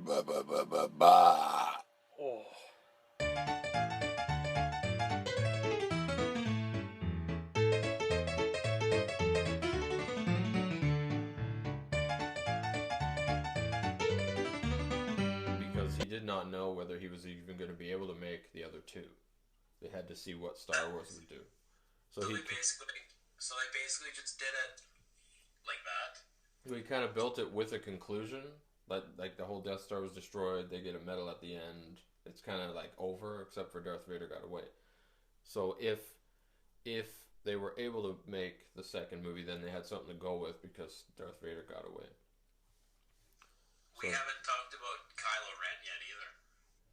Ba ba ba ba ba. Oh. Because he did not know whether he was even going to be able to make the other two. They had to see what Star Wars would do. So So he they basically just did it like that. he kind of built it with a conclusion. Like the whole Death Star was destroyed. They get a medal at the end. It's kind of like over, except for Darth Vader got away. So if they were able to make the second movie, then they had something to go with because Darth Vader got away. We So haven't talked about Kylo Ren yet either.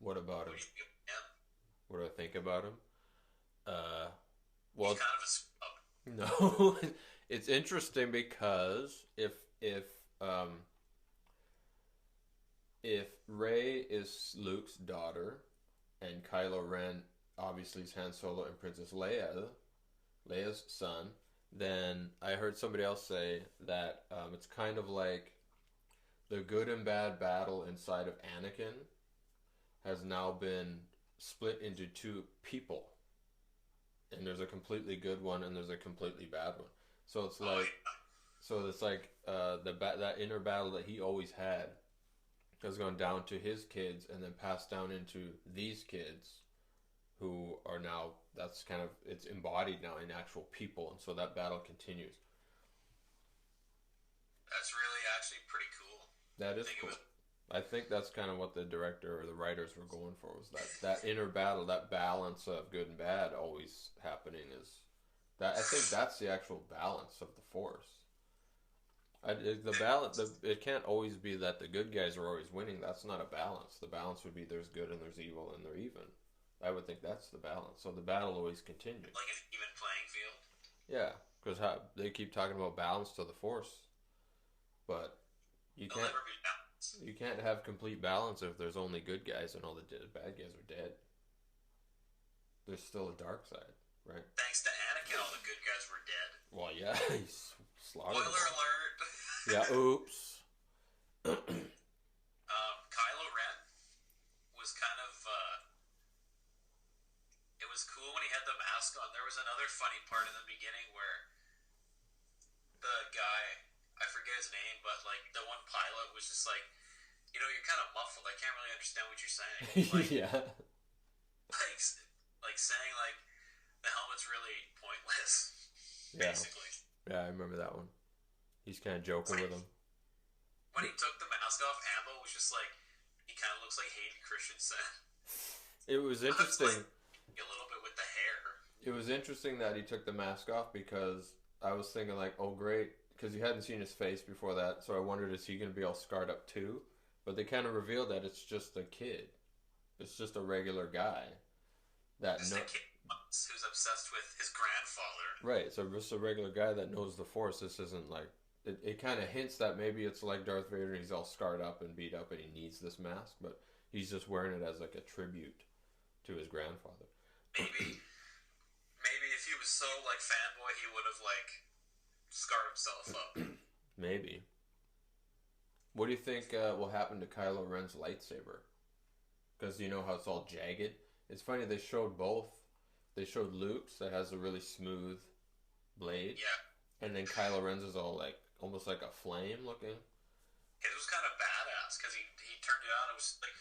what about What him? do you think of him? What do I think about him? Uh, He's well, kind of a scrub. no, it's interesting because um if Rey is Luke's daughter and Kylo Ren obviously is Han Solo and Princess Leia's son, then I heard somebody else say that it's kind of like the good and bad battle inside of Anakin has now been split into two people, and there's a completely good one and there's a completely bad one. So it's Oh, like yeah. that inner battle that he always had has gone down to his kids and then passed down into these kids who are now that's kind of it's embodied now in actual people, and so that battle continues. That's really actually pretty cool. That I is think it cool. was. I think that's kind of what the director or the writers were going for was that inner battle, that balance of good and bad always happening is that I think that's the actual balance of the force. The balance, it can't always be that the good guys are always winning. That's not a balance. The balance would be there's good and there's evil and they're even. I would think that's the balance. So the battle always continues. Like an even playing field. Yeah, because they keep talking about balance to the force, but you They'll can't never be balanced. you can't have complete balance if there's only good guys and all the bad guys are dead. There's still a dark side, right? Thanks to Anakin, all the good guys were dead. Well, yeah, he's slaughtered Spoiler them all. alert. Yeah, oops. Kylo Ren was kind of. It was cool when he had the mask on. There was another funny part in the beginning where the guy, I forget his name, but like the one pilot was just like, you're kind of muffled. I can't really understand what you're saying. Like, Yeah, like, like saying like the helmet's really pointless, yeah, basically. yeah. I remember that one. He's kind of joking with him. When he took the mask off, Ambo was just like, he kind of looks like Hayden Christensen. It was I was interesting. like, a little bit with the hair. It was interesting that he took the mask off because I was thinking like, oh great, because you hadn't seen his face before that, so I wondered is he going to be all scarred up too? But they kind of revealed that it's just a kid. It's just a regular guy that Just no a kid who's obsessed with his grandfather. right. So just a regular guy that knows the Force. This isn't like it kind of hints that maybe it's like Darth Vader and he's all scarred up and beat up and he needs this mask, but he's just wearing it as like a tribute to his grandfather. Maybe if he was so like fanboy, he would have like scarred himself up. Maybe. What do you think will happen to Kylo Ren's lightsaber? Because you know how it's all jagged. It's funny they showed both. They showed Luke's that has a really smooth blade, Yeah, and then Kylo Ren's is all like almost like a flame looking. it was kind of badass because he turned it on. It was like,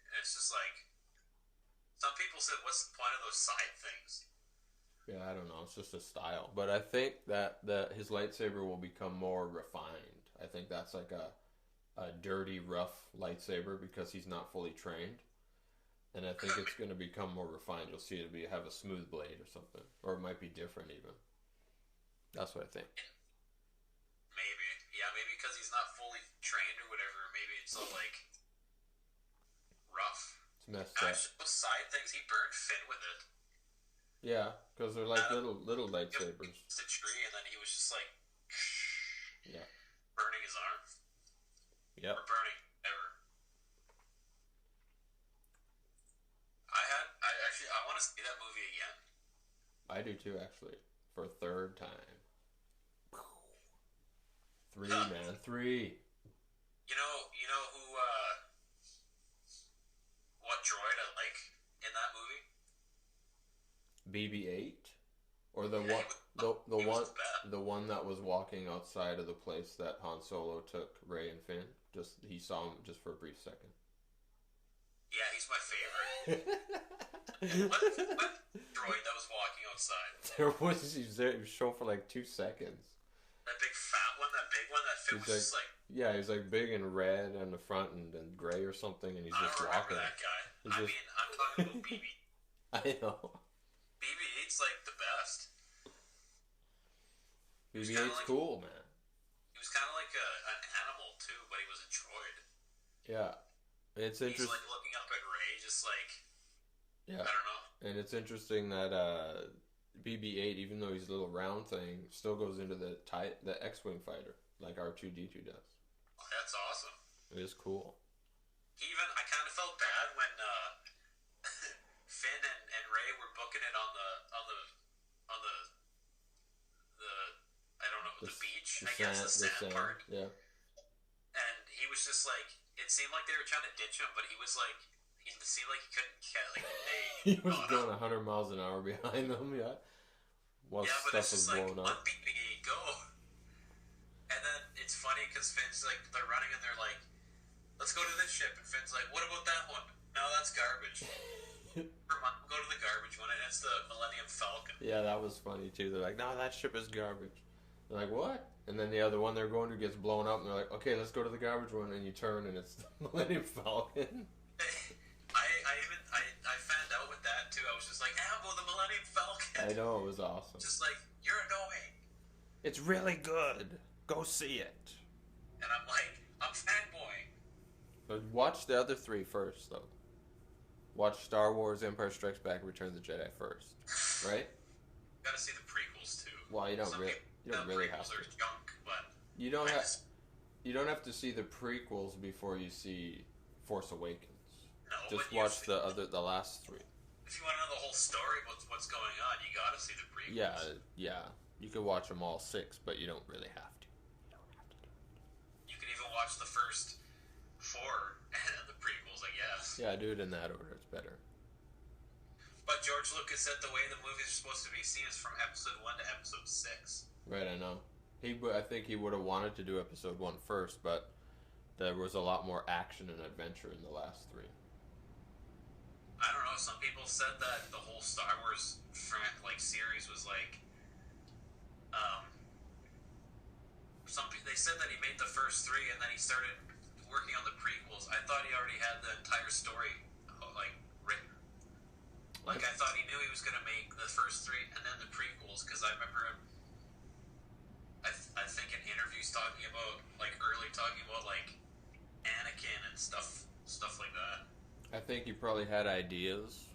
and it's just like some people said, "What's the point of those side things?" Yeah, I don't know. It's just a style, but I think that his lightsaber will become more refined. I think that's like a dirty, rough lightsaber because he's not fully trained, and I think it's going to become more refined. You'll see it have a smooth blade or something, or it might be different even. That's what I think. Maybe, yeah, maybe because he's not fully trained or whatever. Maybe it's all like rough. It's messed up. Actually, those side things, he burned Finn with it. Yeah, because they're like little He lightsabers. was a tree, and then he was just like Yeah. burning his arm Yep. or burning ever. I want to see that movie again. I do too, actually, for a third time. Three, Huh. man, three. You know BB-8, or the Yeah, one, the he was one, the best. the one that was walking outside of the place that Han Solo took Rey and Finn. Just he saw him just for a brief second. Yeah, he's my favorite. What droid that was walking outside? He was there. He was shown for like 2 seconds. That big fat one, that big one, that Finn was He's just like, Yeah, he's like big and red on the front and gray or something, and he's I just don't remember walking. that guy. He's I just- mean, I'm talking about BB. I know. BB-8's like the best. BB-8's like- cool, man. He was kind of like an animal too, but he was a droid. Yeah, it's He's interesting. like looking up at Rey, just like, Yeah, I don't know. and it's interesting that BB-8, even though he's a little round thing, still goes into the X-wing fighter like R2-D2 does. Oh, that's awesome. It is cool. I kind of felt bad when Finn and Rey were booking it on the I don't know, the beach, I guess, the sand part. Yeah. And he was just like, it seemed like they were trying to ditch him, but he was like, it seemed like he couldn't get, like, He was going 100 miles an hour behind them, yeah. While yeah, but stuff it's was just like, blowing let up. BB-8 go. And then it's funny because Finn's like, they're running and they're like, let's go to this ship. And Finn's like, what about that one? No, that's garbage. Go to the garbage one, and it's the Millennium Falcon. Yeah, that was funny too. They're like, no, that ship is garbage. They're like, what? And then the other one they're going to gets blown up, and they're like, okay, let's go to the garbage one. And you turn, and it's the Millennium Falcon. I found out with that too. I was just like, Ambo, the Millennium Falcon. I know, it was awesome. Just like, you're annoying. It's really good. Go see it. And I'm like, I'm fanboying. But watch the other three first, though. Watch Star Wars, Empire Strikes Back, Return of the Jedi first, right? Gotta see the prequels too. Well, you don't Some really, people you don't think really the have prequels to. are junk, but You don't I have. just- You don't have to see the prequels before you see Force Awakens. no, Just but watch the last three. if you want to know the whole story, what's going on, you gotta see the prequels. Yeah. You could watch them all 6, but you don't really have to. You don't have to do it. You can even watch the first 4 and the prequels, I guess. Yeah, do it in that order. It's better. But George Lucas said the way the movies are supposed to be seen is from episode 1 to episode 6. Right, I know. I think he would have wanted to do episode 1 first, but there was a lot more action and adventure in the last 3. I don't know. Some people said that the whole Star Wars series was like, they said that he made the first 3 and then he started working on the prequels. I thought he already had the entire story written. I thought he knew he was gonna make the first 3 and then the prequels because I remember him. I think in interviews talking about Anakin and stuff like that. I think he probably had ideas,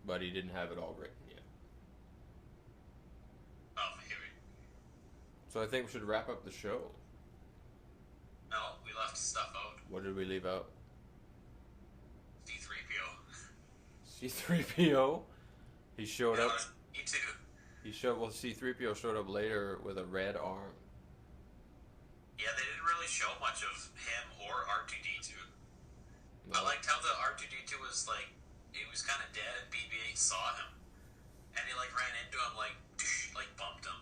but he didn't have it all written yet. Oh, maybe. So I think we should wrap up the show. No, we left stuff out. What did we leave out? C-3PO. C-3PO. He showed up. Me too. C-3PO showed up later with a red arm. Yeah, they didn't really show much of him or R2-D2. No. I liked how the R2-D2 was he was kind of dead and BB-8 saw him. And he ran into him bumped him.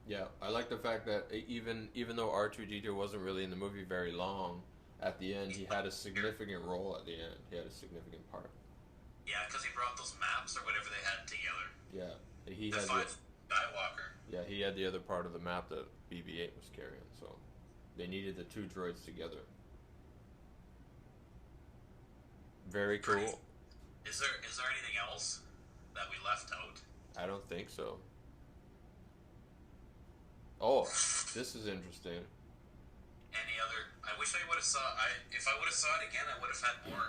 Yeah, I like the fact that even though R2-D2 wasn't really in the movie very long, at the end he had a significant role at the end. He had a significant part. Yeah, because he brought those maps or whatever they had together. Yeah, he The had 5 Skywalker. he had the other part of the map that BB-8 was carrying, so they needed the 2 droids together. Very cool. Is there anything else that we left out? I don't think so. Oh, this is interesting. Any other? I wish I would have if I would have saw it again, I would have had more.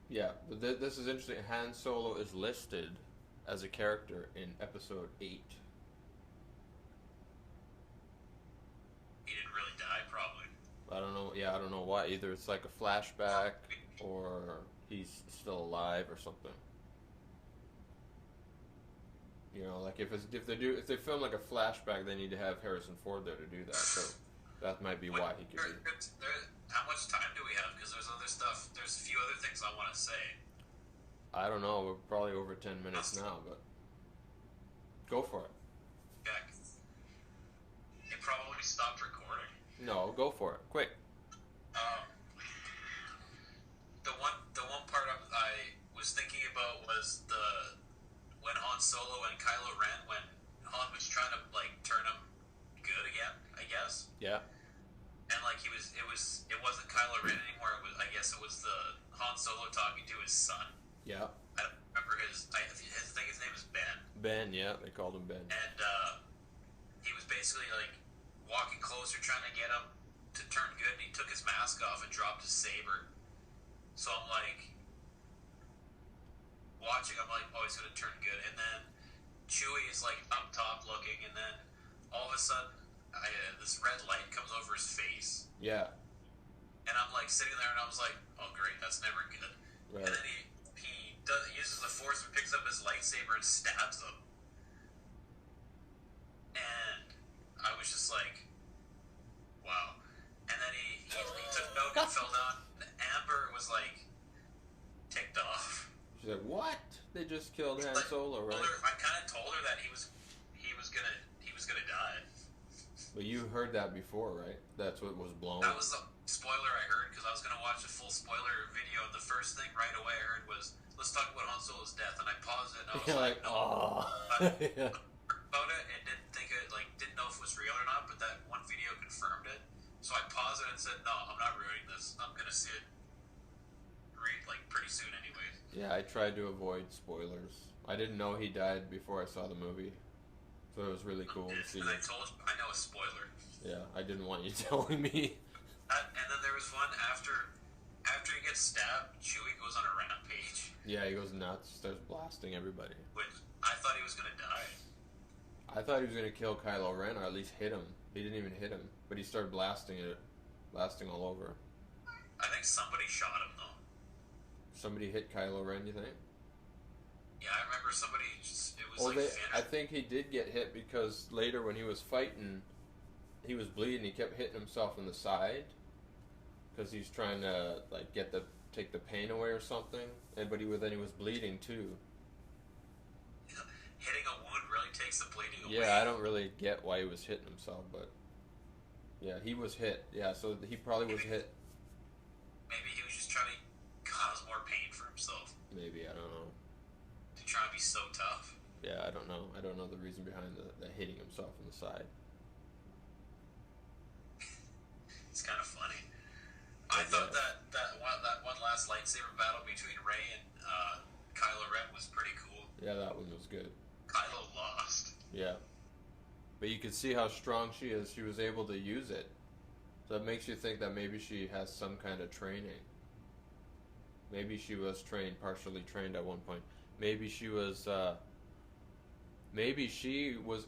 Yeah, but this is interesting. Han Solo is listed as a character in episode 8. He didn't really die, probably. I don't know. Yeah, I don't know why. Either it's like a flashback, or he's still alive, or something. You know, like if they film like a flashback, they need to have Harrison Ford there to do that. So that might be why he could be. How much time do we have? Because there's other stuff. There's a few other things I want to say. I don't know. We're probably over 10 minutes now, but go for it. Check. It probably stopped recording. No, go for it. Quick. Um, the one part I was thinking about was when Han Solo and Kylo Ren, when Han was trying to like turn him good again, I guess. Yeah. And like it wasn't Kylo Ren anymore. I guess it was the Han Solo talking to his son. Yeah. I don't remember I think his name is Ben. Ben, yeah, they called him Ben. And he was basically like walking closer, trying to get him to turn good, and he took his mask off and dropped his saber. So I'm like watching. I'm like, oh, he's gonna turn good, and then Chewie is like up top looking, and then all of a sudden, this red light comes over his face. Yeah. And I'm like sitting there, and I was like, oh great, that's never good. Right. And then he uses the Force and picks up his lightsaber and stabs him. And I was just like, wow. And then he took note and fell down. And Amber was like ticked off. She's like, what? They just killed Han Solo, right? I kind of told her that he was gonna die. But you heard that before, right? That's what was blown. That was the spoiler I heard, because I was gonna watch a full spoiler video, and the first thing right away I heard was, let's talk about Han Solo's death, and I paused it and I was like, no. Oh. Yeah. About it and didn't know if it was real or not, but that one video confirmed it. So I paused it and said, no, I'm not ruining this. I'm gonna see it pretty soon anyways. Yeah, I tried to avoid spoilers. I didn't know he died before I saw the movie. So it was really cool to see. And I told you, I know a spoiler. Yeah, I didn't want you telling me. And then there was one after he gets stabbed, Chewie goes on a rampage. Yeah, he goes nuts, starts blasting everybody. Which I thought he was gonna die. I thought he was gonna kill Kylo Ren, or at least hit him. He didn't even hit him, but he started blasting all over. I think somebody shot him though. Somebody hit Kylo Ren, you think? Yeah, I remember somebody I think he did get hit because later when he was fighting, he was bleeding. He kept hitting himself in the side because he's trying to like take the pain away or something. But he was bleeding too. Hitting a wound really takes the bleeding away. Yeah, I don't really get why he was hitting himself, but yeah, he was hit. Yeah, so he probably was hit. Maybe he was just trying to cause more pain for himself. Maybe, I don't know. To try and be so tough. Yeah, I don't know. I don't know the reason behind the hitting himself in the side. It's kind of funny. I thought that one last lightsaber battle between Rey and Kylo Ren was pretty cool. Yeah, that one was good. Kylo lost. Yeah. But you could see how strong she is. She was able to use it. So that makes you think that maybe she has some kind of training. Maybe she was partially trained at one point. Maybe she was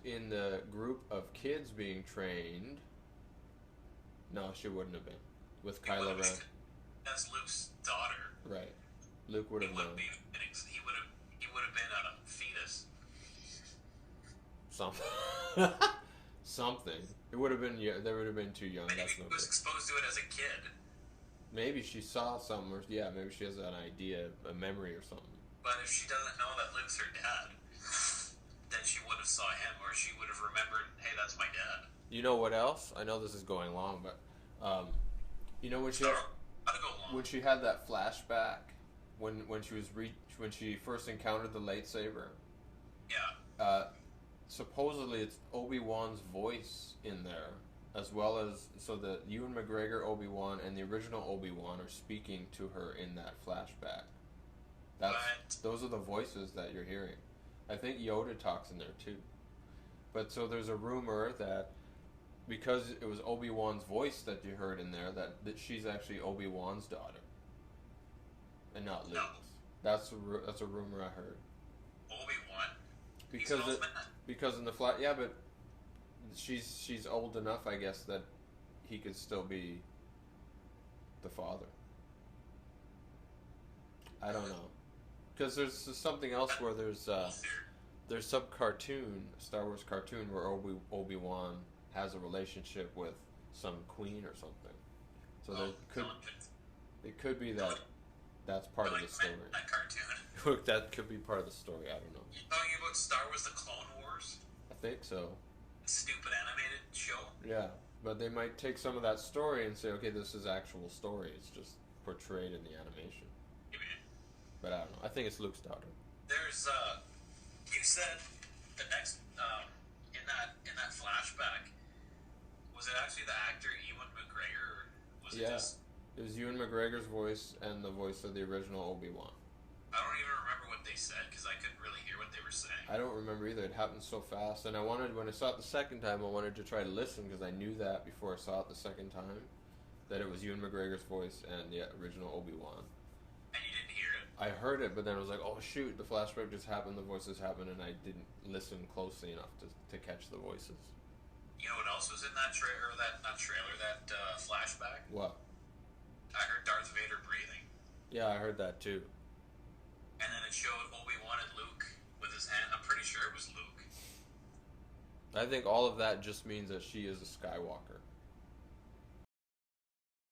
in the group of kids being trained. No, she wouldn't have been. With Kylo Ren. That's Luke's daughter. Right. Luke would have known. He would have been a fetus. Something. It would have been. Yeah, they would have been too young. Maybe he was exposed to it as a kid. Maybe she saw something, or maybe she has an idea, a memory or something. But if she doesn't know that Luke's her dad, then she would have saw him, or she would have remembered, hey, that's my dad. You know what else? I know this is going long, but you know when she had that flashback when she first encountered the lightsaber. Yeah. Supposedly it's Obi-Wan's voice in there, as well as so that Ewan McGregor Obi-Wan and the original Obi-Wan are speaking to her in that flashback. Those are the voices that you're hearing. I think Yoda talks in there too. But so there's a rumor that because it was Obi-Wan's voice that you heard in there, that she's actually Obi-Wan's daughter, and not Luke's. No. That's a rumor I heard. Obi-Wan. Because in the but she's old enough, I guess, that he could still be the father. I don't know, because there's something else where there's some cartoon, Star Wars cartoon, where Obi-Wan has a relationship with some queen or something. So it could be that. That's part of the story. That cartoon. That could be part of the story. I don't know. You talking about Star Wars: The Clone Wars? I think so. Stupid animated show. Yeah, but they might take some of that story and say, okay, this is actual story. It's just portrayed in the animation. Maybe. But I don't know. I think it's Luke's daughter. There's you said the next in that flashback, was it actually the actor Ewan McGregor, or was it just? It was Ewan McGregor's voice and the voice of the original Obi-Wan. I don't even remember what they said because I couldn't really hear what they were saying. I don't remember either. It happened so fast, and when I saw it the second time, I wanted to try to listen because I knew that before I saw it the second time, that it was Ewan McGregor's voice and the original Obi-Wan. And you didn't hear it? I heard it, but then I was like, oh shoot, the flashback just happened, the voices happened, and I didn't listen closely enough to catch the voices. You know what else was in that trailer? Not trailer, that flashback? What? I heard Darth Vader breathing. Yeah, I heard that too. And then it showed Obi-Wan and Luke with his hand. I'm pretty sure it was Luke. I think all of that just means that she is a Skywalker.